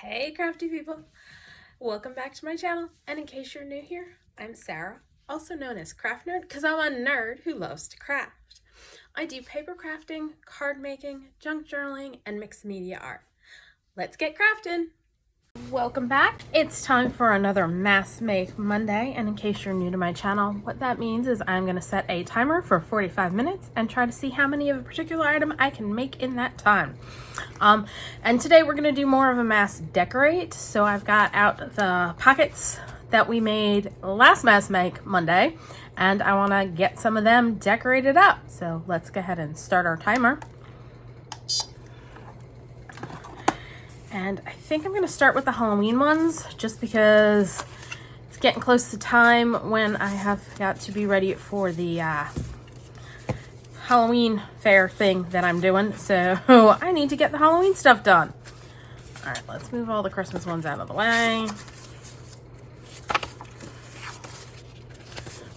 Hey crafty people, welcome back to my channel, and in case you're new here, I'm Sarah, also known as Craft Nerd because I'm a nerd who loves to craft. I do paper crafting, card making, junk journaling, and mixed media art. Let's get crafting! Welcome back. It's time for another Mass Make Monday, and in case you're new to my channel, what that means is I'm going to set a timer for 45 minutes and try to see how many of a particular item I can make in that time. And today we're going to do more of a mass decorate. So I've got out the pockets that we made last Mass Make Monday, and I want to get some of them decorated up. So let's go ahead and start our timer. And I think I'm going to start with the Halloween ones just because it's getting close to time when I have got to be ready for the Halloween fair thing that I'm doing. So I need to get the Halloween stuff done. All right, let's move all the Christmas ones out of the way.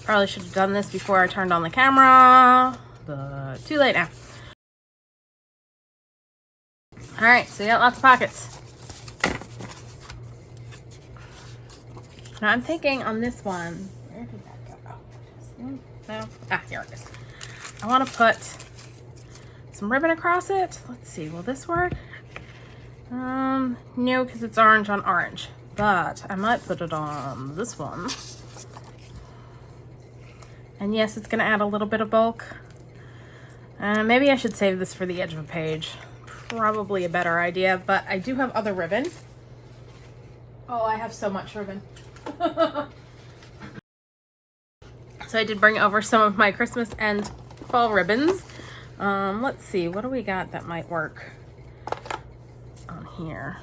Probably should have done this before I turned on the camera, but too late now. All right, so you got lots of pockets. Now I'm thinking on this one, where did that go? Oh, no. Ah, here it is. I want to put some ribbon across it. Let's see, will this work? No, because it's orange on orange, but I might put it on this one. And yes, it's gonna add a little bit of bulk. Maybe I should save this for the edge of a page. Probably a better idea, but I do have other ribbon. Oh, I have so much ribbon. So I did bring over some of my Christmas and fall ribbons. Let's see, what do we got that might work on here?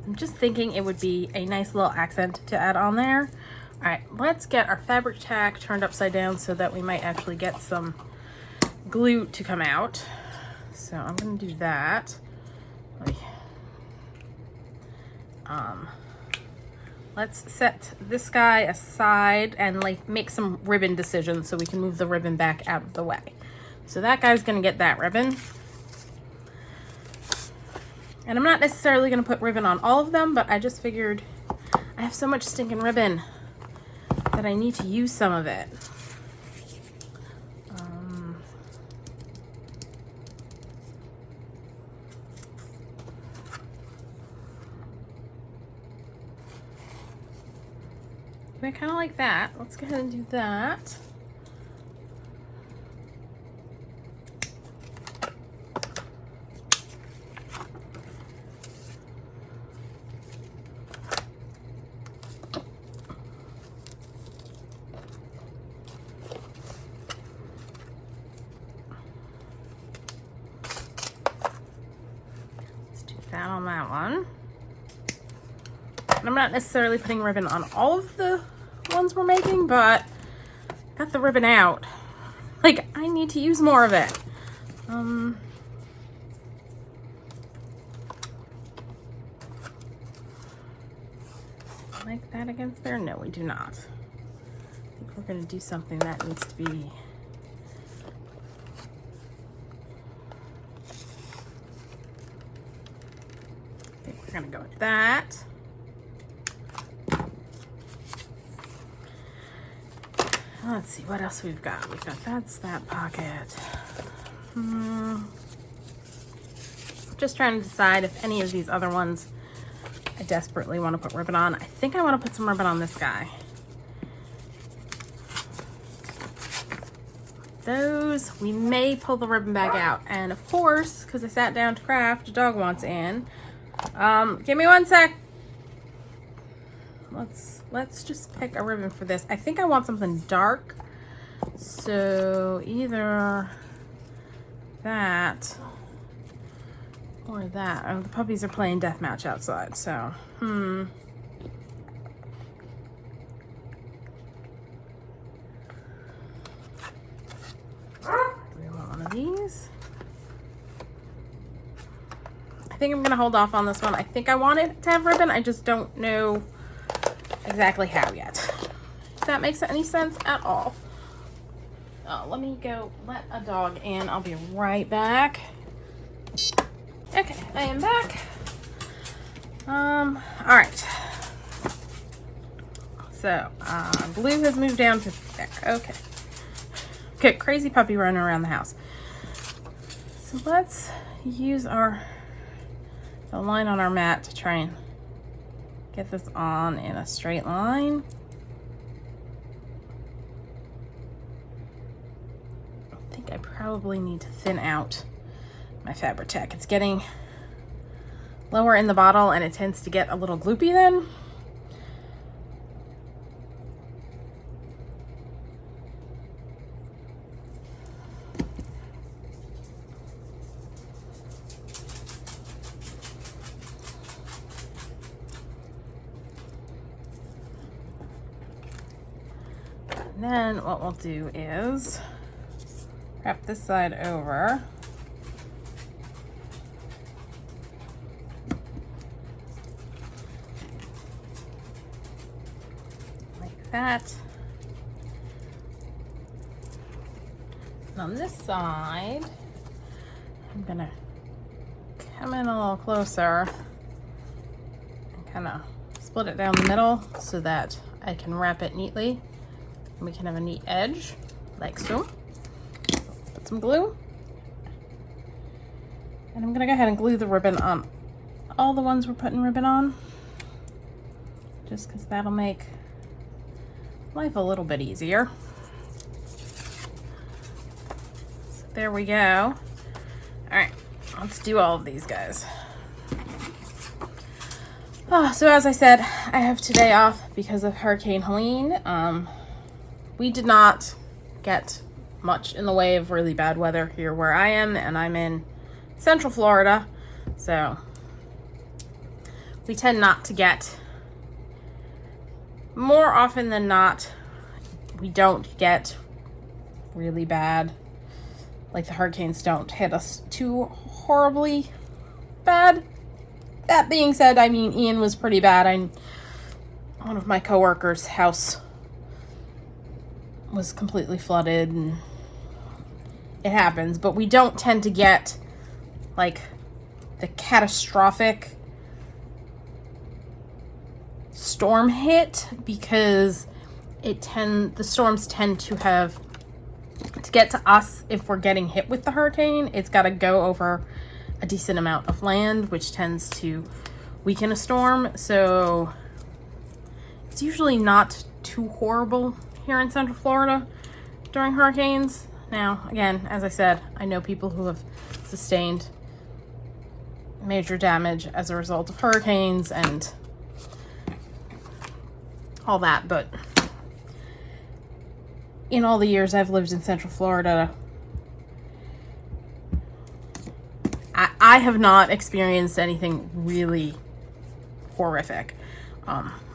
I'm just thinking it would be a nice little accent to add on there. All right, let's get our fabric tack turned upside down so that we might actually get some glue to come out. So I'm going to do that. Let's set this guy aside and like make some ribbon decisions so we can move the ribbon back out of the way. So that guy's going to get that ribbon. And I'm not necessarily going to put ribbon on all of them, but I just figured I have so much stinking ribbon that I need to use some of it. I kind of like that. Let's go ahead and do that. Let's do that on that one. I'm not necessarily putting ribbon on all of the ones we're making, but got the ribbon out. Like, I need to use more of it. Like that against there? No, we do not. I think we're going to do something that needs to be I think we're going to go with that. Let's see what else we've got. We've got that's that pocket. Just trying to decide if any of these other ones I desperately want to put ribbon on. I think I want to put some ribbon on this guy. Those, we may pull the ribbon back out. And of course, because I sat down to craft, a dog wants in. Give me one sec. Let's just pick a ribbon for this. I think I want something dark. So either that or that. Oh, the puppies are playing deathmatch outside, so maybe one of these. I think I'm gonna hold off on this one. I think I want it to have ribbon. I just don't know exactly how yet. If that makes any sense at all. Let me go let a dog in. I'll be right back. Okay, I am back. All right. So, Blue has moved down to there. Okay. Okay, crazy puppy running around the house. So let's use the line on our mat to try and get this on in a straight line. I think I probably need to thin out my Fabri-Tac. It's getting lower in the bottle and it tends to get a little gloopy then. And then what we'll do is wrap this side over. Like that. And on this side, I'm gonna come in a little closer and kind of split it down the middle so that I can wrap it neatly. And we can have a neat edge, like so. Put some glue. And I'm gonna go ahead and glue the ribbon on all the ones we're putting ribbon on. Just because that'll make life a little bit easier. So there we go. All right, let's do all of these guys. Oh, so as I said, I have today off because of Hurricane Helene. We did not get much in the way of really bad weather here where I am, and I'm in Central Florida, so we tend not to get, more often than not, we don't get really bad, like the hurricanes don't hit us too horribly bad. That being said, I mean, Ian was pretty bad. One of my coworkers' house was completely flooded, and it happens, but we don't tend to get like the catastrophic storm hit because the storms tend to get to us. If we're getting hit with the hurricane, it's got to go over a decent amount of land, which tends to weaken a storm. So it's usually not too horrible here in Central Florida during hurricanes. Now, again, as I said, I know people who have sustained major damage as a result of hurricanes and all that, but in all the years I've lived in Central Florida, I have not experienced anything really horrific.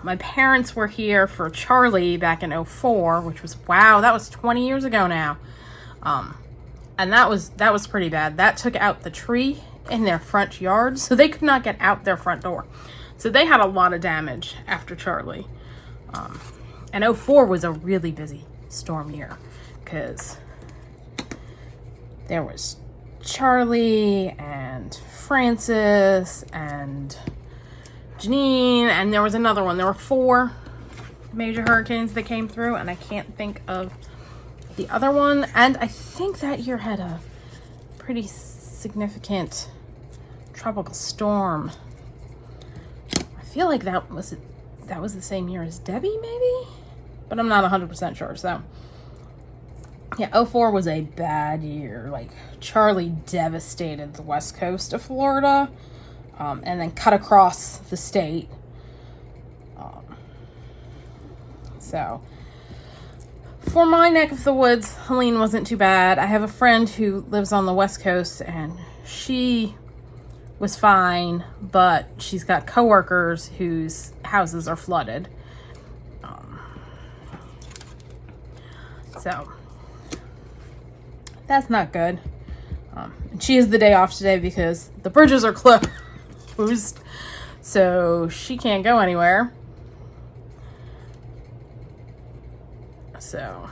My parents were here for Charlie back in 2004, which was, wow, that was 20 years ago now. And that was pretty bad. That took out the tree in their front yard, so they could not get out their front door. So they had a lot of damage after Charlie. And 2004 was a really busy storm year because there was Charlie and Francis and Janine, and there was another one. There were 4 major hurricanes that came through, and I can't think of the other one. And I think that year had a pretty significant tropical storm. I feel like that was the same year as Debbie, maybe, but I'm not 100% sure. So yeah, 2004 was a bad year. Like, Charlie devastated the west coast of Florida, and then cut across the state. So for my neck of the woods, Helene wasn't too bad. I have a friend who lives on the west coast, and she was fine, but she's got coworkers whose houses are flooded. So that's not good. And she has the day off today because the bridges are closed. So she can't go anywhere. So,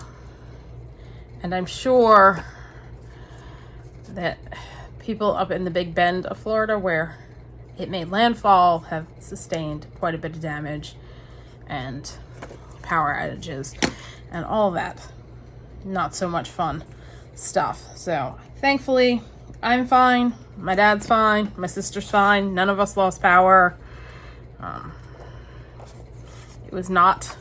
and I'm sure that people up in the Big Bend of Florida where it made landfall have sustained quite a bit of damage and power outages and all that not so much fun stuff. So thankfully I'm fine, my dad's fine, my sister's fine, none of us lost power. It was not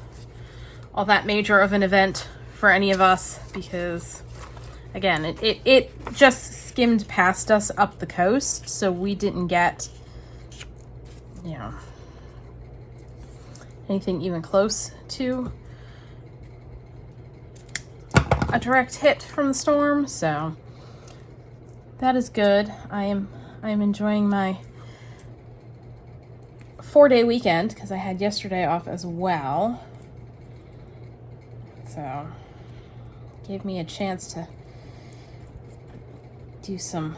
all that major of an event for any of us because, again, it just skimmed past us up the coast, so we didn't get, you know, anything even close to a direct hit from the storm. So that is good. I am enjoying my 4-day weekend because I had yesterday off as well. So gave me a chance to do some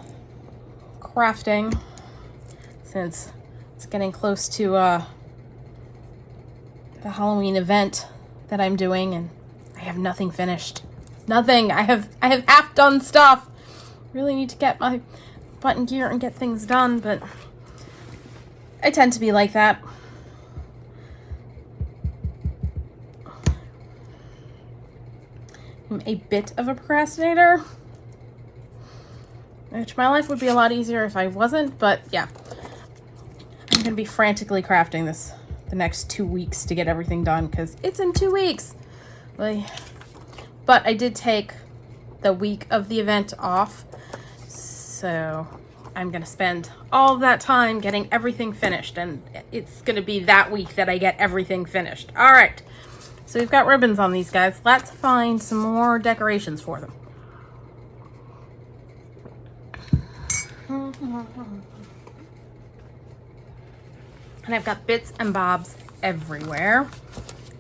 crafting since it's getting close to the Halloween event that I'm doing, and I have nothing finished. Nothing. I have half done stuff. Really need to get my butt in gear and get things done, but I tend to be like that. I'm a bit of a procrastinator, which my life would be a lot easier if I wasn't, but yeah. I'm going to be frantically crafting the next 2 weeks to get everything done because it's in 2 weeks. But I did take the week of the event off, so I'm going to spend all of that time getting everything finished, and it's going to be that week that I get everything finished. All right, so we've got ribbons on these guys. Let's find some more decorations for them. And I've got bits and bobs everywhere,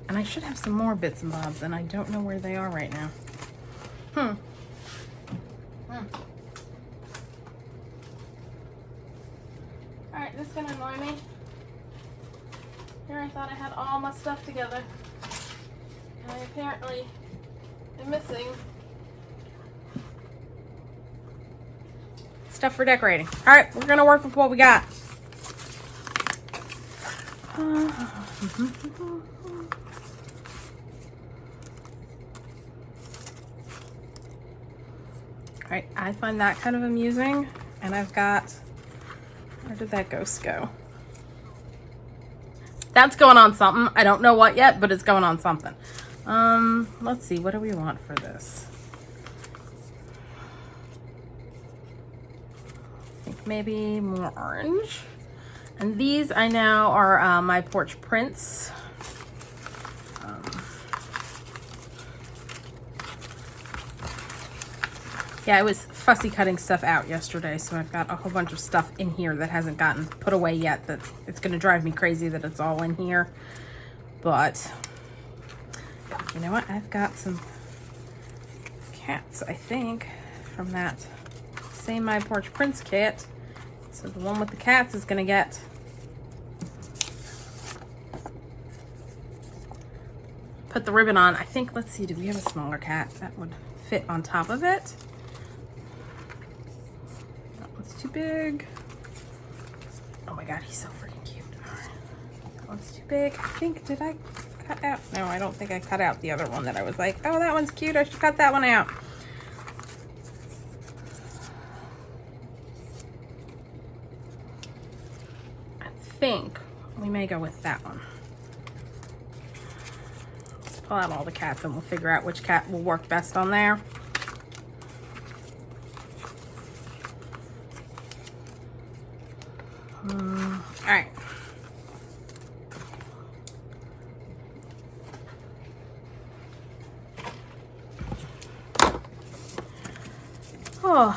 and I should have some more bits and bobs, and I don't know where they are right now. Alright, this is gonna annoy me. Here I thought I had all my stuff together, and I apparently am missing stuff for decorating. Alright, we're gonna work with what we got. Alright, I find that kind of amusing, and I've got, where did that ghost go? That's going on something. I don't know what yet, but it's going on something. Let's see, what do we want for this? I think maybe more orange. And these I know are my Porch Prints. Yeah, I was fussy cutting stuff out yesterday, so I've got a whole bunch of stuff in here that hasn't gotten put away yet. That it's going to drive me crazy that it's all in here. But you know what? I've got some cats, I think, from that same My Porch Prints kit. So the one with the cats is going to get put the ribbon on. I think, let's see, do we have a smaller cat that would fit on top of it? That one's too big. Oh my god, he's so freaking cute. All right. That one's too big. I think, did I cut out? No, I don't think I cut out the other one that I was like, oh, that one's cute. I should cut that one out. I think we may go with that one. Let's pull out all the cats and we'll figure out which cat will work best on there. All right. Oh,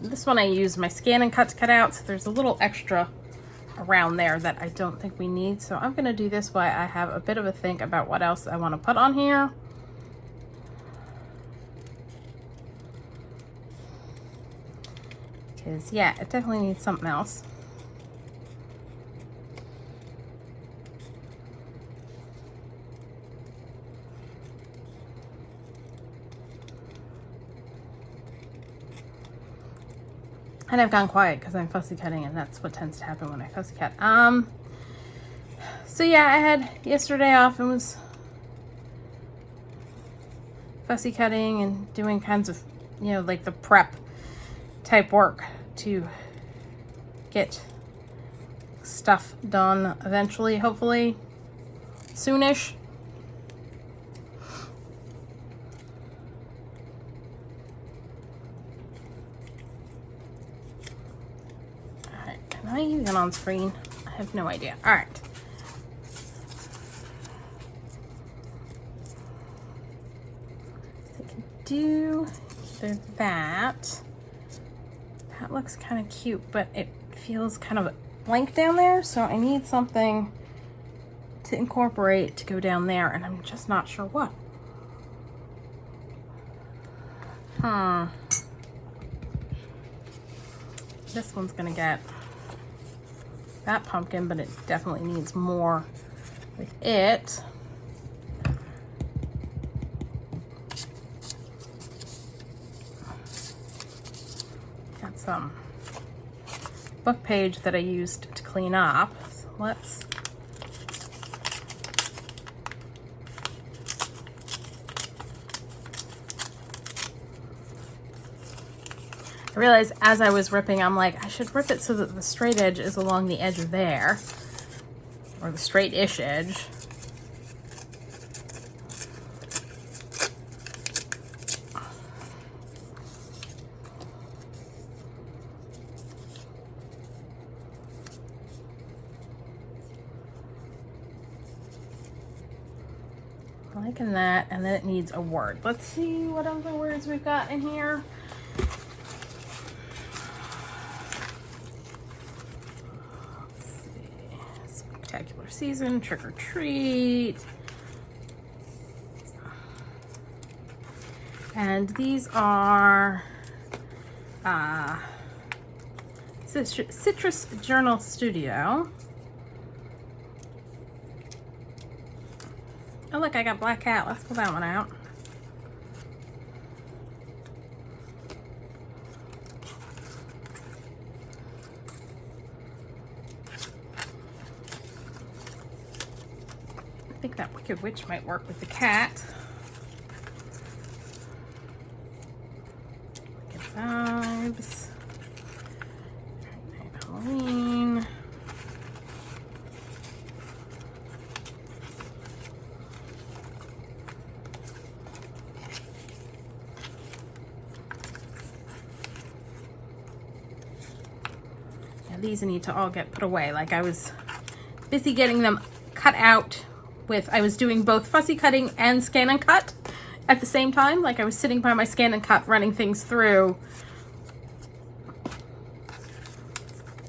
this one I used my scan and cut to cut out, so there's a little extra around there that I don't think we need. So I'm gonna do this while I have a bit of a think about what else I want to put on here. Because yeah, it definitely needs something else. And I've gone quiet because I'm fussy cutting, and that's what tends to happen when I fussy cut. So yeah, I had yesterday off and was fussy cutting and doing kinds of, you know, like the prep type work to get stuff done eventually, hopefully soonish. Alright, am I even on screen? I have no idea. Alright. So I can do either that. That looks kind of cute, but it feels kind of blank down there, so I need something to incorporate to go down there, and I'm just not sure what. This one's gonna get that pumpkin, but it definitely needs more with it. Got some book page that I used to clean up. So let's I realized as I was ripping, I'm like, I should rip it so that the straight edge is along the edge of there, or the straight-ish edge. Liking that, and then it needs a word. Let's see what other words we've got in here. Spectacular season, trick or treat. And these are Citrus Journal Studio. Oh look, I got Black Cat. Let's pull that one out. I think that Wicked Witch might work with the cat. Wicked Vibes. Halloween. These need to all get put away. Like, I was busy getting them cut out with, I was doing both fussy cutting and scan and cut at the same time. Like, I was sitting by my scan and cut running things through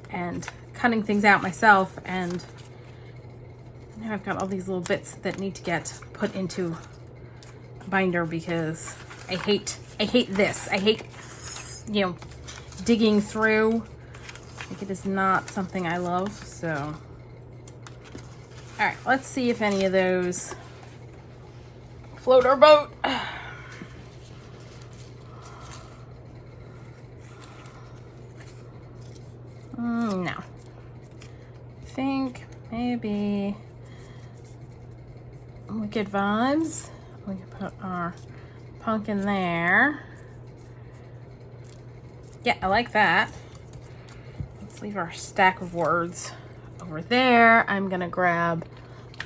and cutting things out myself, and now I've got all these little bits that need to get put into a binder because I hate this. I hate, you know, digging through. Like, it is not something I love, so. All right, let's see if any of those float our boat. No. I think maybe Wicked Vibes. We can put our pumpkin there. Yeah, I like that. Leave our stack of words over there. I'm gonna grab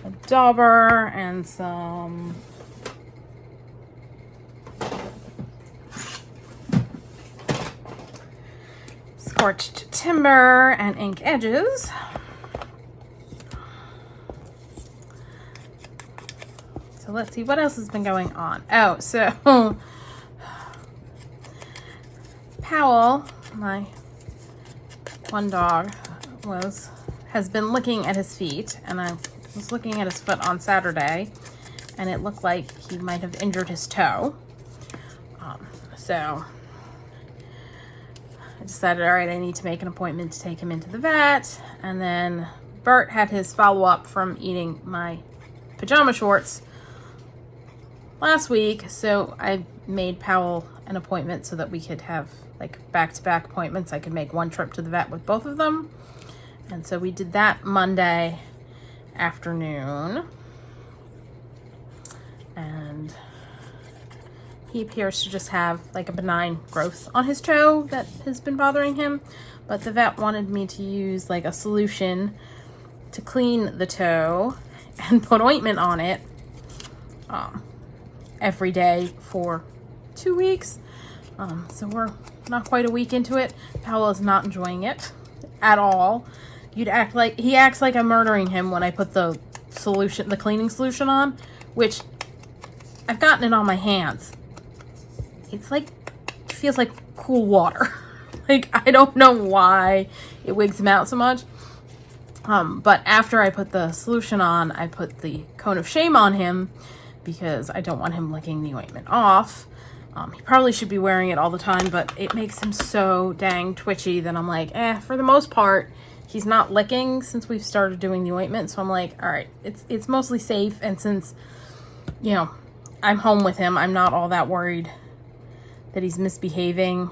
a dauber and some scorched timber and ink edges. So let's see what else has been going on. Oh, so Powell, my one dog, has been looking at his feet, and I was looking at his foot on Saturday, and it looked like he might have injured his toe. So I decided, all right, I need to make an appointment to take him into the vet. And then Bert had his follow-up from eating my pajama shorts last week, so I made Powell an appointment so that we could have like back-to-back appointments. I could make one trip to the vet with both of them. And so we did that Monday afternoon. And he appears to just have like a benign growth on his toe that has been bothering him. But the vet wanted me to use like a solution to clean the toe and put ointment on it every day for 2 weeks. So we're not quite a week into it. Paolo is not enjoying it at all. He acts like I'm murdering him when I put the cleaning solution on, which I've gotten it on my hands. It's like, it feels like cool water. Like, I don't know why it wigs him out so much. But after I put the solution on, I put the cone of shame on him because I don't want him licking the ointment off. He probably should be wearing it all the time, but it makes him so dang twitchy that I'm like, for the most part, he's not licking since we've started doing the ointment. So I'm like, all right, it's mostly safe. And since, you know, I'm home with him, I'm not all that worried that he's misbehaving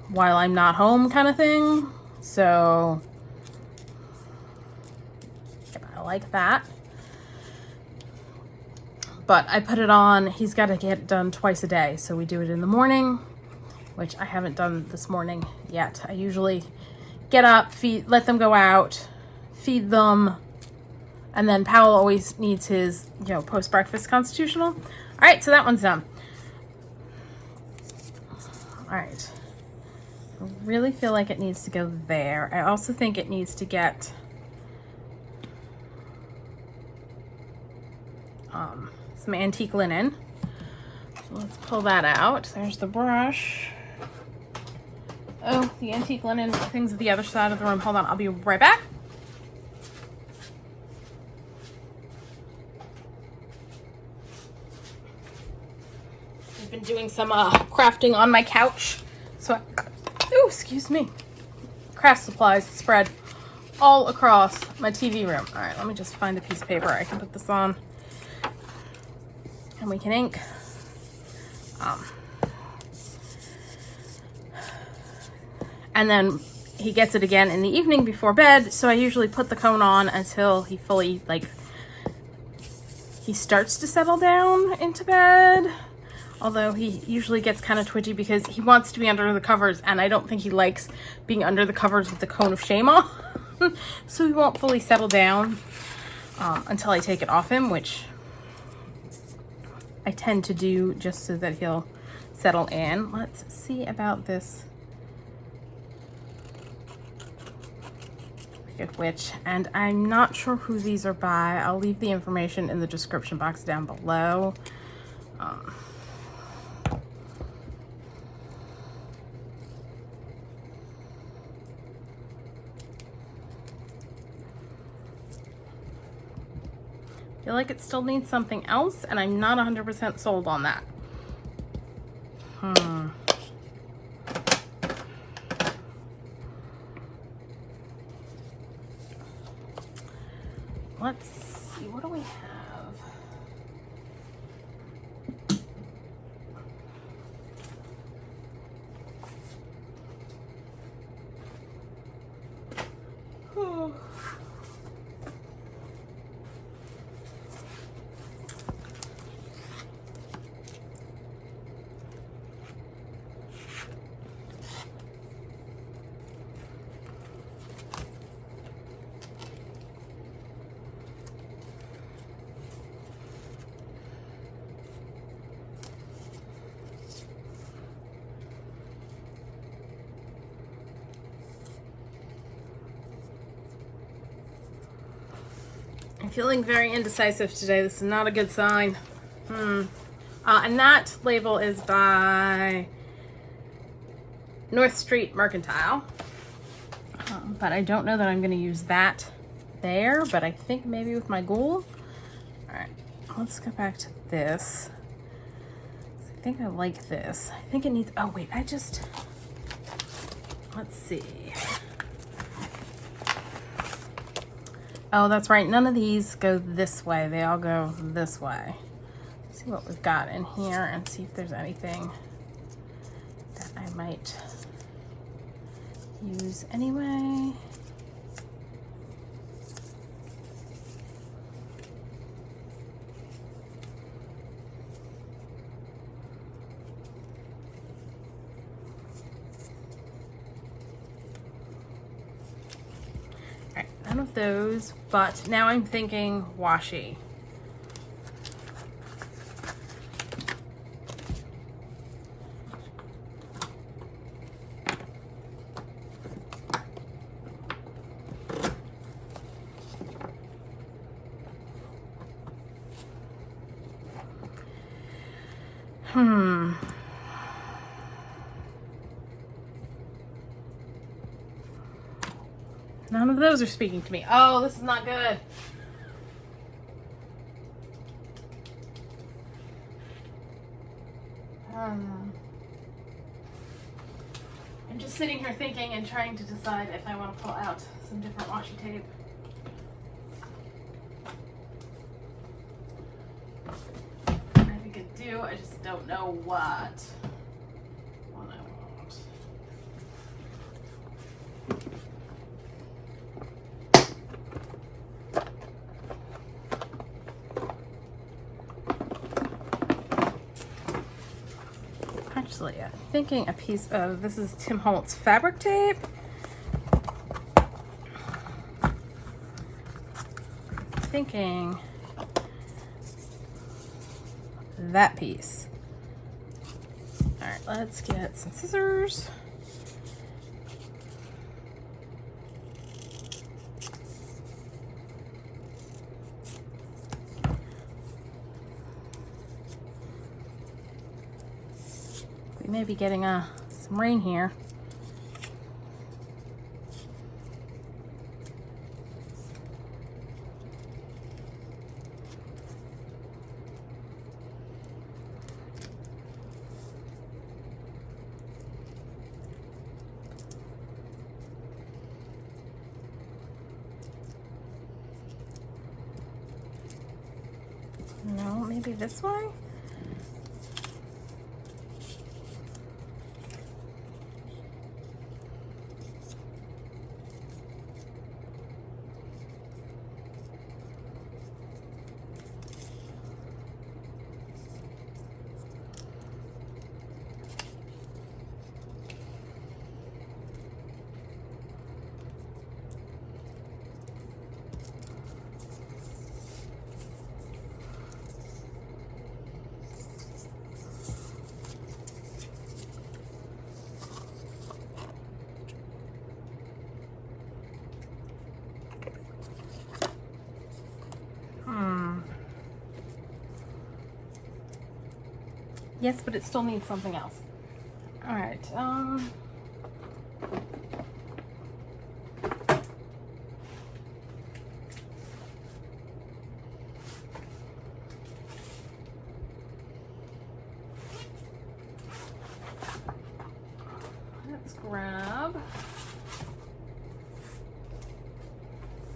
while I'm not home kind of thing. So I like that. But I put it on. He's got to get it done twice a day. So we do it in the morning, which I haven't done this morning yet. I usually get up, let them go out, feed them, and then Powell always needs his, you know, post-breakfast constitutional. All right, so that one's done. All right. I really feel like it needs to go there. I also think it needs to get some antique linen. So let's pull that out. There's the brush. Oh, the antique linen thing's at the other side of the room. Hold on, I'll be right back. I've been doing some crafting on my couch. So, oh, excuse me. Craft supplies spread all across my TV room. All right, let me just find a piece of paper I can put this on. And we can ink. And then he gets it again in the evening before bed. So I usually put the cone on until he fully, he starts to settle down into bed. Although he usually gets kind of twitchy because he wants to be under the covers, and I don't think he likes being under the covers with the cone of shame on. So he won't fully settle down until I take it off him, which I tend to do just so that he'll settle in. Let's see about this Wicked Witch, and I'm not sure who these are by. I'll leave the information in the description box down below. I feel like it still needs something else, and I'm not 100% sold on that. Let's see, what do we have? Oh. I'm feeling very indecisive today. This is not a good sign. And that label is by St Mercantile. But I don't know that I'm going to use that there, but I think maybe with my ghoul. All right, let's go back to this. I think I like this. I think it needs, oh wait, let's see. Oh, that's right. None of these go this way. They all go this way. Let's see what we've got in here and see if there's anything might use anyway. Alright, none of those, but now I'm thinking washi. None of those are speaking to me. Oh, this is not good. I'm just sitting here thinking and trying to decide if I want to pull out some different washi tape. I think I do. I just don't know what one I want. Actually, I'm thinking a piece of, this is Tim Holtz fabric tape. Thinking that piece. All right, let's get some scissors. We may be getting some rain here. No, maybe this way? Yes, but it still needs something else. All right. Let's grab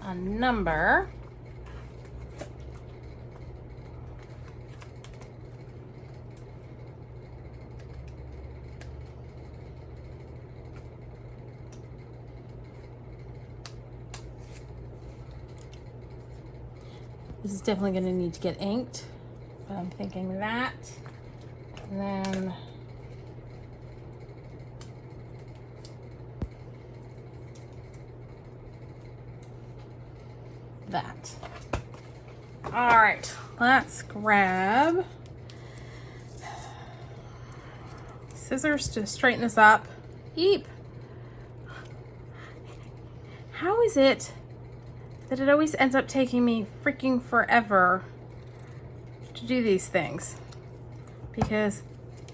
a number. This is definitely going to need to get inked, but I'm thinking that, and then that. All right, let's grab scissors to straighten this up. Eep! How is it that it always ends up taking me freaking forever to do these things? Because,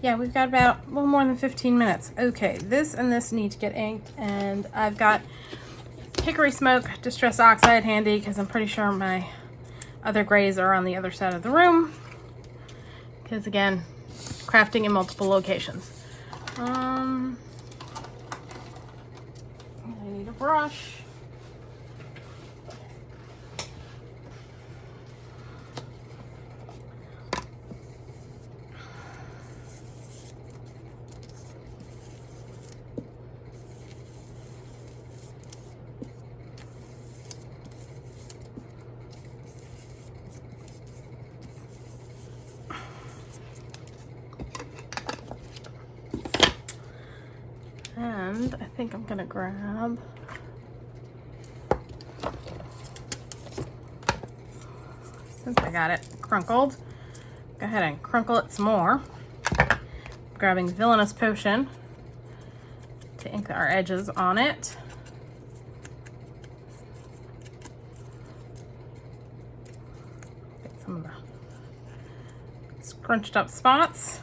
yeah, we've got about a little more than 15 minutes. Okay, this and this need to get inked, and I've got Hickory Smoke Distress Oxide handy because I'm pretty sure my other grays are on the other side of the room. Because, again, crafting in multiple locations. I need a brush. And I think I'm gonna grab since I got it crunkled, go ahead and crunkle it some more. Grabbing Villainous Potion to ink our edges on it. Get some of the scrunched up spots.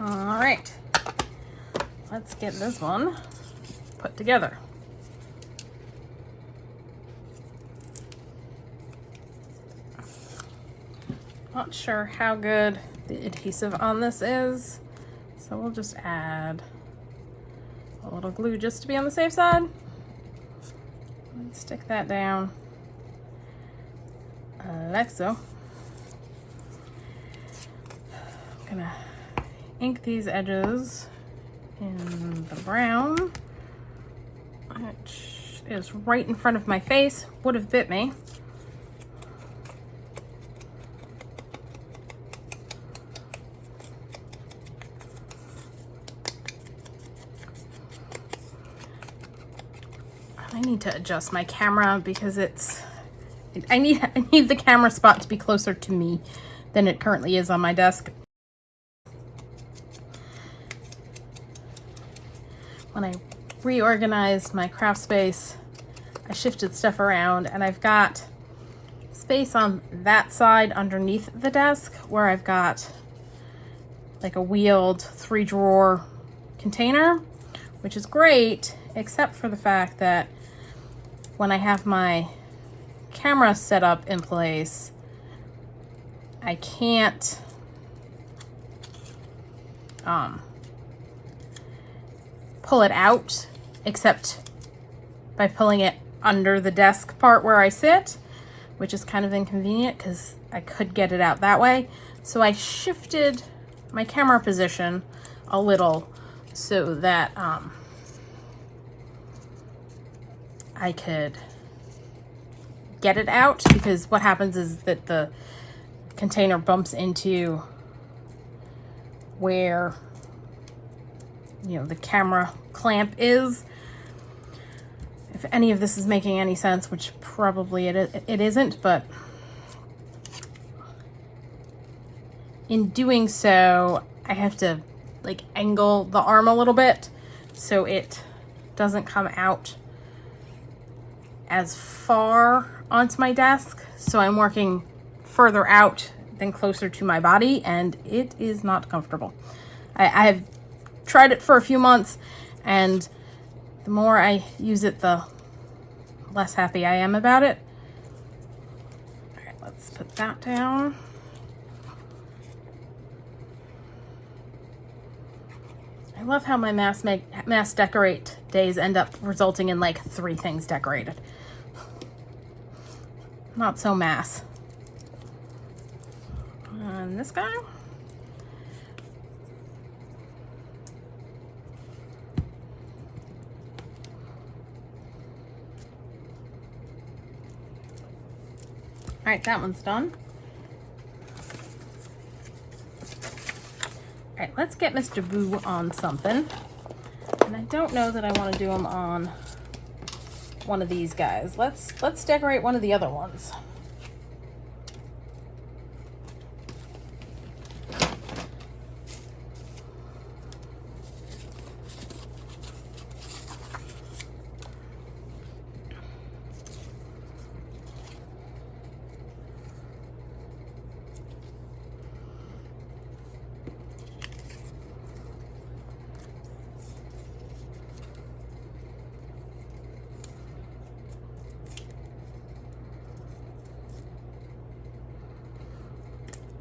All right, let's get this one put together. Not sure how good the adhesive on this is, so we'll just add a little glue just to be on the safe side. Let's stick that down like so. I'm gonna ink these edges in the brown, which is right in front of my face. Would have bit me. I need to adjust my camera because I need the camera spot to be closer to me than it currently is on my desk. When I reorganized my craft space, I shifted stuff around, and I've got space on that side underneath the desk where I've got like a wheeled 3-drawer container, which is great, except for the fact that when I have my camera set up in place, I can't pull it out except by pulling it under the desk part where I sit, which is kind of inconvenient because I could get it out that way. So I shifted my camera position a little so that I could get it out, because what happens is that the container bumps into where, you know, the camera clamp is. If any of this is making any sense, which probably it isn't, but in doing so, I have to like angle the arm a little bit so it doesn't come out as far onto my desk. So I'm working further out than closer to my body, and it is not comfortable. I have tried it for a few months, and the more I use it, the less happy I am about it. All right, let's put that down. I love how my mass decorate days end up resulting in like 3 things decorated. Not so mass. And this guy. All right, that one's done. All right, let's get Mr. Boo on something. And I don't know that I want to do him on one of these guys. Let's decorate one of the other ones.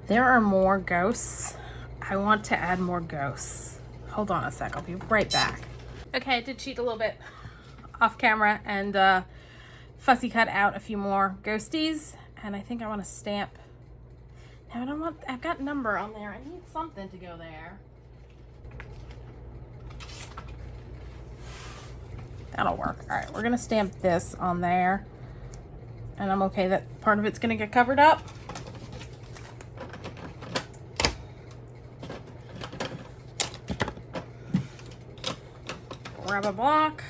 There are more ghosts. I want to add more ghosts. Hold on a sec, I'll be right back. Okay, I did cheat a little bit off camera and fussy cut out a few more ghosties, and I think I want to stamp. Now I don't want, I've got number on there. I need something to go there. That'll work. All right, we're gonna stamp this on there. And I'm okay that part of it's gonna get covered up. Grab a block.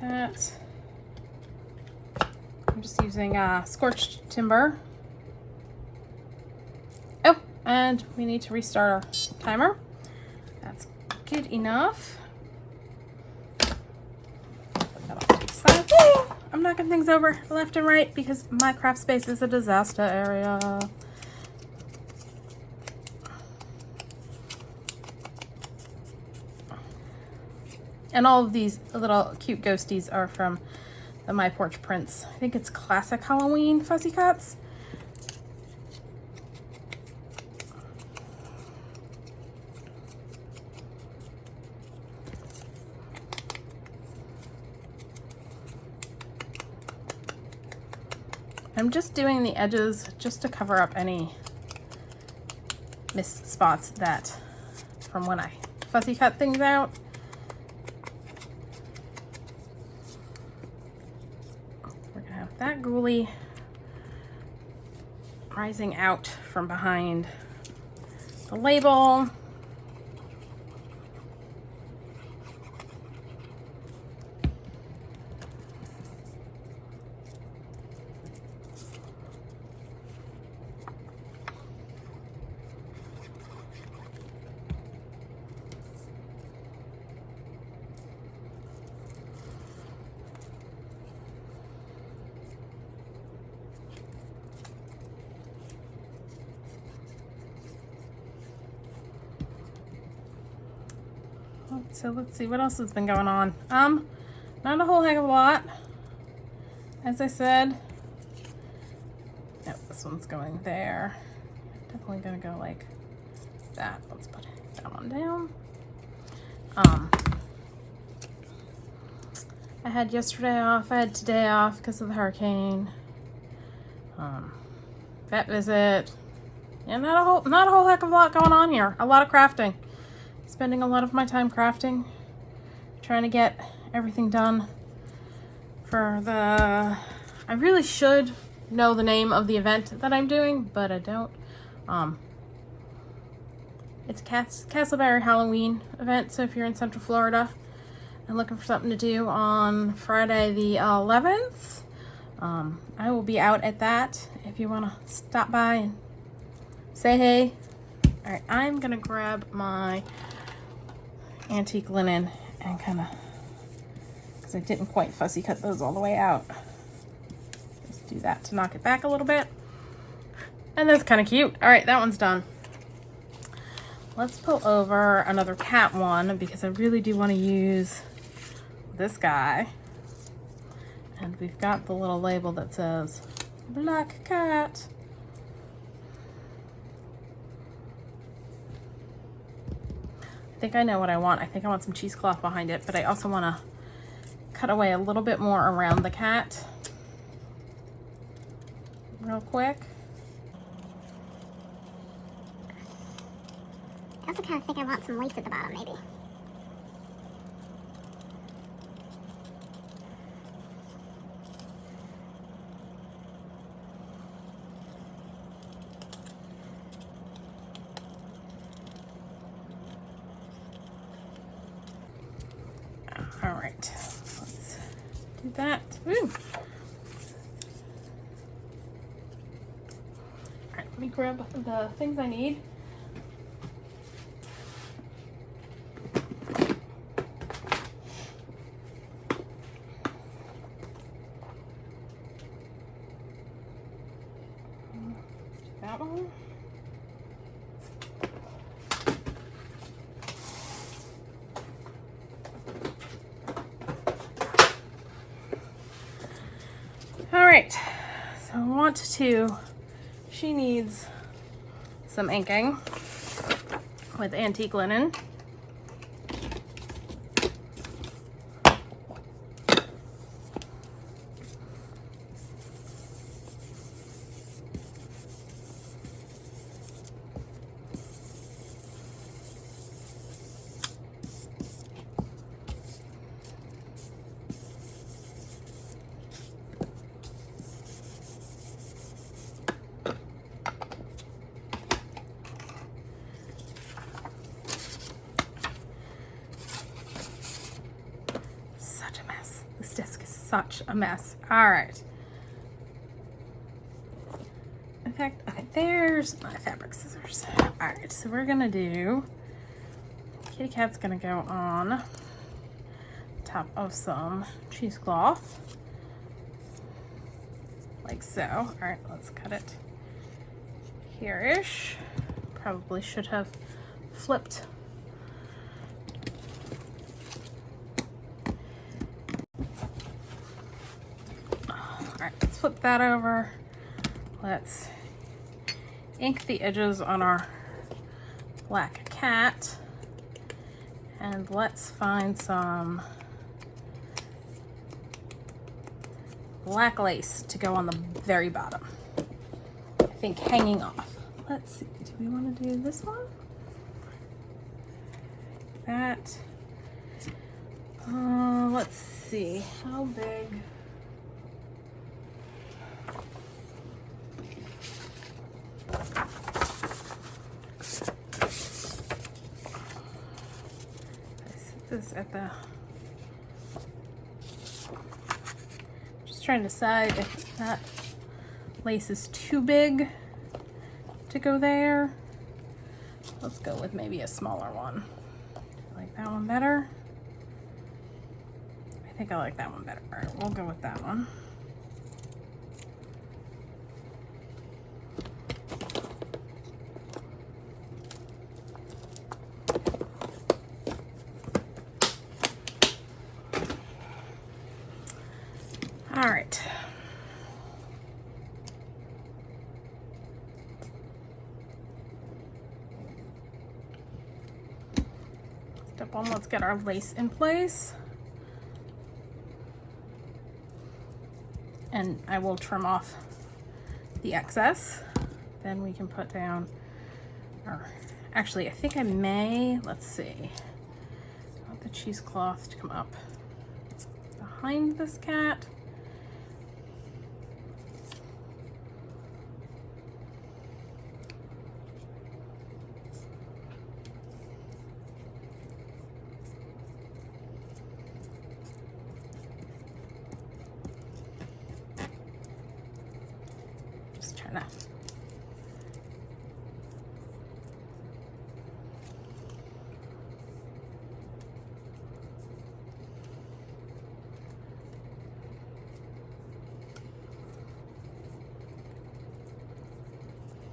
That. I'm just using scorched timber. Oh, and we need to restart our timer. That's good enough. Put that off to the side. Woo! I'm knocking things over left and right because my craft space is a disaster area. And all of these little cute ghosties are from the My Porch Prints. I think it's classic Halloween fussy cuts. I'm just doing the edges just to cover up any missed spots that from when I fussy cut things out. We're gonna have that ghoulie rising out from behind the label. So let's see what else has been going on. Not a whole heck of a lot. As I said, no, this one's going there. Definitely gonna go like that. Let's put that one down. I had yesterday off. I had today off because of the hurricane. Vet visit. And not a whole heck of a lot going on here. A lot of crafting. Spending a lot of my time crafting, trying to get everything done for the, I really should know the name of the event that I'm doing, but I don't. It's Castleberry Halloween event, so if you're in Central Florida and looking for something to do on Friday the 11th, I will be out at that if you want to stop by and say hey. All right, I'm gonna grab my antique linen and kind of, because I didn't quite fussy cut those all the way out, just do that to knock it back a little bit. And that's kind of cute. All right, that one's done. Let's pull over another cat one because I really do want to use this guy. And we've got the little label that says Black Cat. I think I know what I want. I think I want some cheesecloth behind it, but I also want to cut away a little bit more around the cat real quick. I also kind of think I want some lace at the bottom, maybe. All right, let's do that. Woo. All right, let me grab the things I need. That one. All right, so I want to, she needs some inking with antique linen. such a mess. All right. In fact, okay, there's my fabric scissors. All right, so we're gonna do, kitty cat's gonna go on top of some cheesecloth, like so. All right, let's cut it here-ish. Probably should have flipped. All right, let's flip that over. Let's ink the edges on our black cat, and let's find some black lace to go on the very bottom. I think hanging off. Let's see, do we want to do this one? That. Let's see, how big? This at the, just trying to decide if that lace is too big to go there. Let's go with maybe a smaller one. I like that one better. I think I like that one better. All right, we'll go with that one. All right. Step one, let's get our lace in place. And I will trim off the excess. Then we can put down, or actually I think I may, let's see. I want the cheesecloth to come up behind this cat. Trying to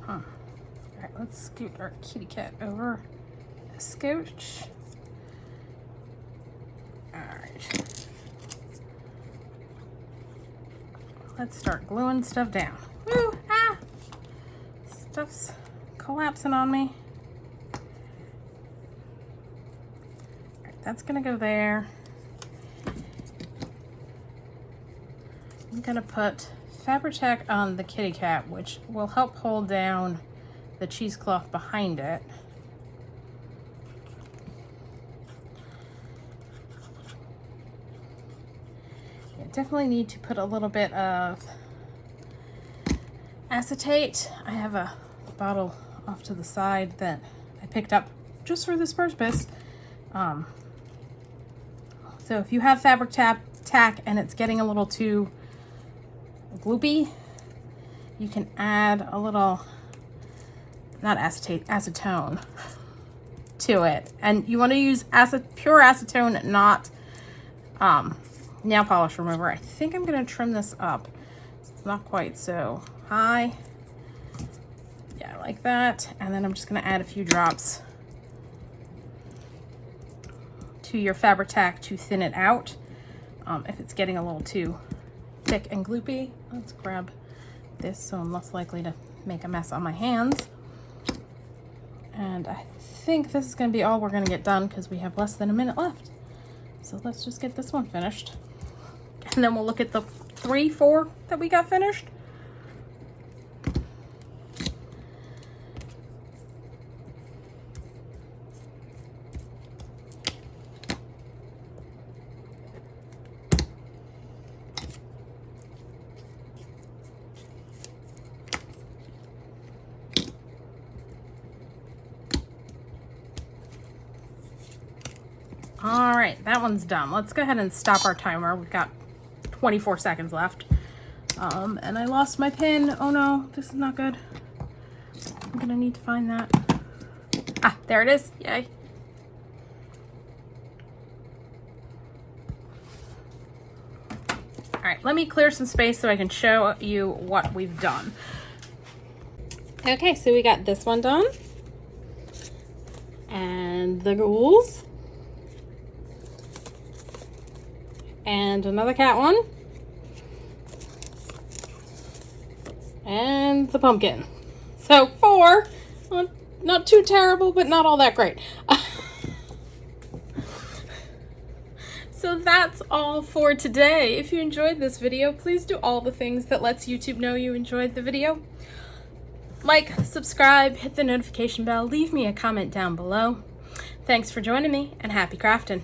all right, let's scoot our kitty cat over a scooch. All right, let's start gluing stuff down. Woo! Ah! Stuff's collapsing on me. All right, that's gonna go there. I'm gonna put Fabri-Tac on the kitty cat, which will help hold down the cheesecloth behind it. You definitely need to put a little bit of acetate. I have a bottle off to the side that I picked up just for this purpose. So if you have Fabri-Tac and it's getting a little too gloopy, you can add a little, not acetate, acetone to it. And you want to use pure acetone, not nail polish remover. I think I'm going to trim this up. It's not quite so high. Yeah, like that. And then I'm just going to add a few drops to your Fabri-Tac to thin it out. If it's getting a little too thick and gloopy, let's grab this so I'm less likely to make a mess on my hands. And I think this is going to be all we're going to get done because we have less than a minute left. So let's just get this one finished. And then we'll look at the 3, 4 that we got finished. All right, that one's done. Let's go ahead and stop our timer. We've got 24 seconds left. And I lost my pin. Oh no, this is not good. I'm gonna need to find that. Ah, there it is. Yay. All right, let me clear some space so I can show you what we've done. Okay, so we got this one done. And the ghouls. And another cat one. And the pumpkin. So 4. Not too terrible, but not all that great. So that's all for today. If you enjoyed this video, please do all the things that lets YouTube know you enjoyed the video. Like, subscribe, hit the notification bell, leave me a comment down below. Thanks for joining me, and happy crafting.